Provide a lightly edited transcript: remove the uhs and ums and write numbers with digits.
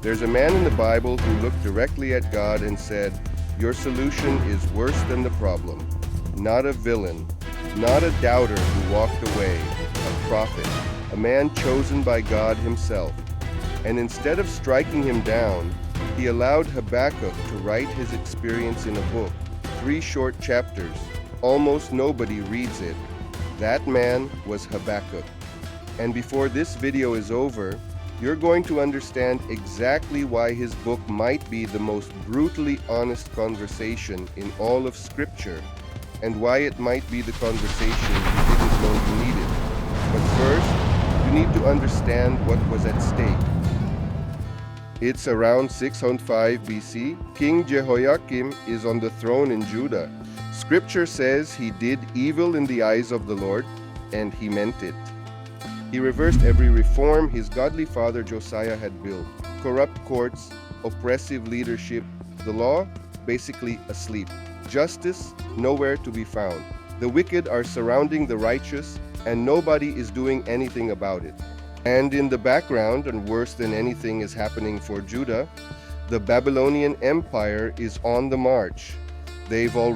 There's a man in the Bible who looked directly at God and said, "Your solution is worse than the problem." Not a villain, not a doubter who walked away, a prophet, a man chosen by God himself. And instead of striking him down, he allowed Habakkuk to write his experience in a book, 3 short chapters. Almost nobody reads it. That man was Habakkuk. And before this video is over, you're going to understand exactly why his book might be the most brutally honest conversation in all of Scripture, and why it might be the conversation you didn't know you needed. But first, you need to understand what was at stake. It's around 605 BC. King Jehoiakim is on the throne in Judah. Scripture says he did evil in the eyes of the Lord, and he meant it. He reversed every reform his godly father Josiah had built. Corrupt courts, oppressive leadership, the law basically asleep. Justice nowhere to be found. The wicked are surrounding the righteous, and nobody is doing anything about it. And in the background, and worse than anything is happening for Judah, the Babylonian Empire is on the march. They've already